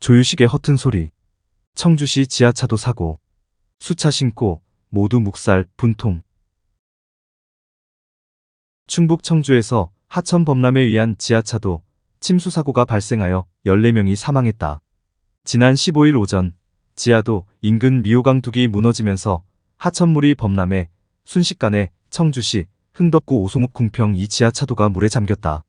조유식의 허튼 소리. 청주시 지하차도 사고. 수차 신고 모두 묵살, 분통. 충북 청주에서 하천 범람에 의한 지하차도 침수 사고가 발생하여 14명이 사망했다. 지난 15일 오전 지하도 인근 미호강 둑이 무너지면서 하천물이 범람해 순식간에 청주시 흥덕구 오송읍 궁평 2 지하차도가 물에 잠겼다.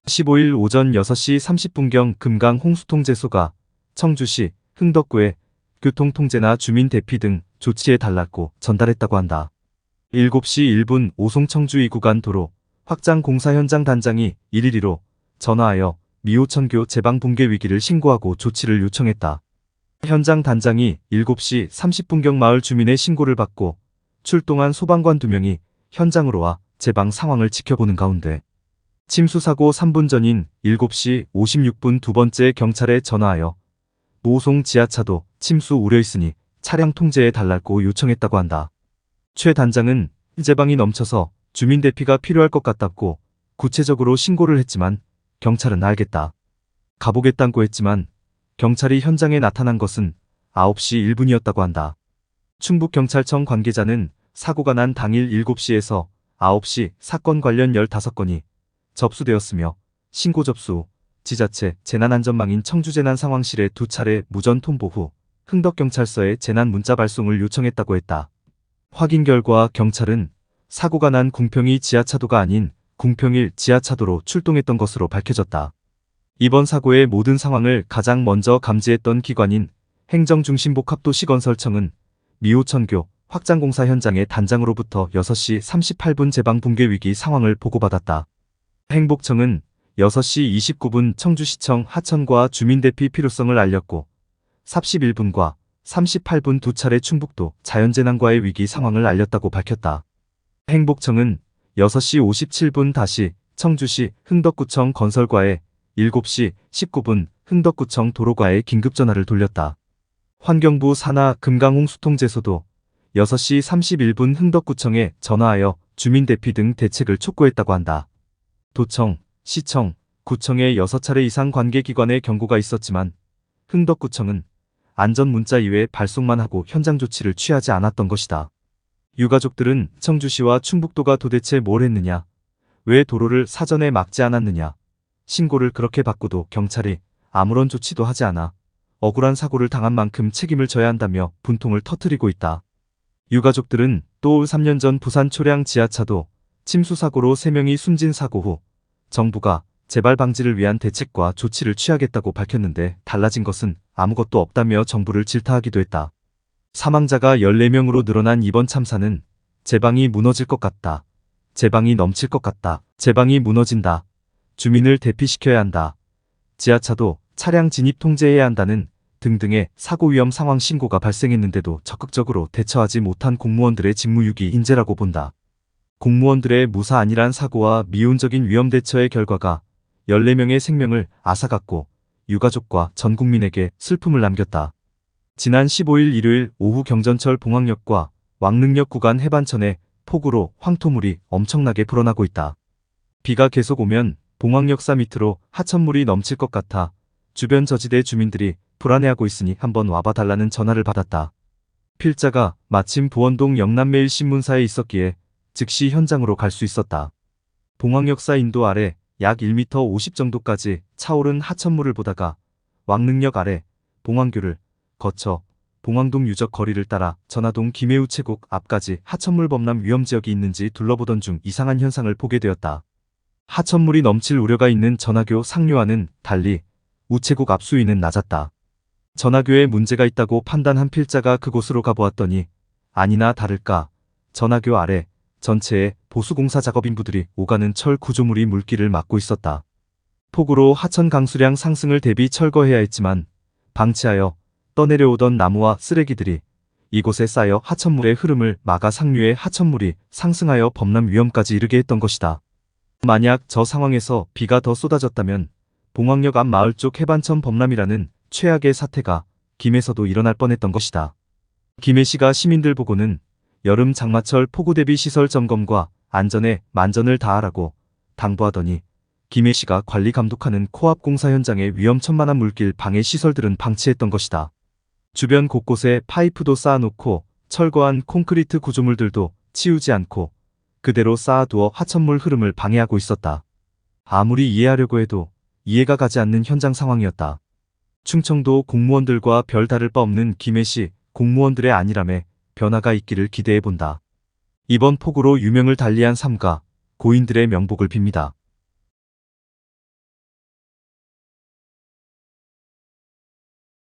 15일 오전 6시 30분경 금강 홍수통제소가 청주시 흥덕구에 교통통제나 주민 대피 등 조치해 달라고 전달했다고 한다. 7시 1분 오송 청주 2구간 도로 확장 공사 현장 단장이 112로 전화하여 미호천교 제방 붕괴 위기를 신고하고 조치를 요청했다. 현장 단장이 7시 30분경 마을 주민의 신고를 받고 출동한 소방관 2명이 현장으로 와 제방 상황을 지켜보는 가운데 침수 사고 3분 전인 7시 56분 두 번째 경찰에 전화하여 오송 지하차도 침수 우려 있으니 차량 통제해 달라고 요청했다고 한다. 최 단장은 제방이 넘쳐서 주민 대피가 필요할 것 같다고 구체적으로 신고를 했지만 경찰은 알겠다, 가보겠다고 했지만 경찰이 현장에 나타난 것은 9시 1분이었다고 한다. 충북경찰청 관계자는 사고가 난 당일 7시에서 9시 사건 관련 15건이 접수되었으며 신고 접수 후 지자체 재난안전망인 청주재난상황실에 2차례 무전 통보 후 흥덕경찰서에 재난 문자 발송을 요청했다고 했다. 확인 결과 경찰은 사고가 난 궁평2 지하차도가 아닌 궁평 1 지하차도로 출동했던 것으로 밝혀졌다. 이번 사고의 모든 상황을 가장 먼저 감지했던 기관인 행정중심복합도시건설청은 미호천교 확장공사 현장의 단장으로부터 6시 38분 제방 붕괴 위기 상황을 보고받았다. 행복청은 6시 29분 청주시청 하천과 주민 대피 필요성을 알렸고 41분과 38분 2차례 충북도 자연재난과의 위기 상황을 알렸다고 밝혔다. 행복청은 6시 57분 다시 청주시 흥덕구청 건설과에 7시 19분 흥덕구청 도로과에 긴급전화를 돌렸다. 환경부 산하 금강홍수통제소도 6시 31분 흥덕구청에 전화하여 주민 대피 등 대책을 촉구했다고 한다. 도청, 시청, 구청에 6차례 이상 관계기관의 경고가 있었지만 흥덕구청은 안전문자 이외에 발송만 하고 현장 조치를 취하지 않았던 것이다. 유가족들은 청주시와 충북도가 도대체 뭘 했느냐, 왜 도로를 사전에 막지 않았느냐, 신고를 그렇게 받고도 경찰이 아무런 조치도 하지 않아 억울한 사고를 당한 만큼 책임을 져야 한다며 분통을 터뜨리고 있다. 유가족들은 또 3년 전 부산 초량 지하차도 침수 사고로 3명이 숨진 사고 후 정부가 재발 방지를 위한 대책과 조치를 취하겠다고 밝혔는데 달라진 것은 아무것도 없다며 정부를 질타하기도 했다. 사망자가 14명으로 늘어난 이번 참사는 제방이 무너질 것 같다, 제방이 넘칠 것 같다, 제방이 무너진다, 주민을 대피시켜야 한다, 지하차도 차량 진입 통제해야 한다는 등등의 사고 위험 상황 신고가 발생했는데도 적극적으로 대처하지 못한 공무원들의 직무유기 인재라고 본다. 공무원들의 무사안일한 사고와 미온적인 위험 대처의 결과가 14명의 생명을 앗아갔고 유가족과 전 국민에게 슬픔을 남겼다. 지난 15일 일요일 오후 경전철 봉황역과 왕릉역 구간 해반천에 폭우로 황토물이 엄청나게 불어나고 있다. 비가 계속 오면 봉황역사 밑으로 하천물이 넘칠 것 같아 주변 저지대 주민들이 불안해하고 있으니 한번 와봐 달라는 전화를 받았다. 필자가 마침 보원동 영남매일신문사에 있었기에 즉시 현장으로 갈 수 있었다. 봉황역사 인도 아래 약 1m 50 정도까지 차오른 하천물을 보다가 왕릉역 아래 봉황교를 거쳐 봉황동 유적 거리를 따라 전화동 김해우체국 앞까지 하천물 범람 위험지역이 있는지 둘러보던 중 이상한 현상을 보게 되었다. 하천물이 넘칠 우려가 있는 전화교 상류와는 달리 우체국 앞 수위는 낮았다. 전화교에 문제가 있다고 판단한 필자가 그곳으로 가보았더니 아니나 다를까 전화교 아래 전체에 보수공사 작업인부들이 오가는 철 구조물이 물길을 막고 있었다. 폭우로 하천 강수량 상승을 대비 철거해야 했지만 방치하여 떠내려오던 나무와 쓰레기들이 이곳에 쌓여 하천물의 흐름을 막아 상류의 하천물이 상승하여 범람 위험까지 이르게 했던 것이다. 만약 저 상황에서 비가 더 쏟아졌다면 봉황역 앞 마을 쪽 해반천 범람이라는 최악의 사태가 김해에서도 일어날 뻔했던 것이다. 김해시가 시민들 보고는 여름 장마철 폭우 대비 시설 점검과 안전에 만전을 다하라고 당부하더니 김해 씨가 관리 감독하는 코앞 공사 현장의 위험천만한 물길 방해 시설들은 방치했던 것이다. 주변 곳곳에 파이프도 쌓아놓고 철거한 콘크리트 구조물들도 치우지 않고 그대로 쌓아두어 하천물 흐름을 방해하고 있었다. 아무리 이해하려고 해도 이해가 가지 않는 현장 상황이었다. 충청도 공무원들과 별 다를 바 없는 김해시 공무원들의 안일함에 변화가 있기를 기대해본다. 이번 폭우로 유명을 달리한 삼가 고인들의 명복을 빕니다.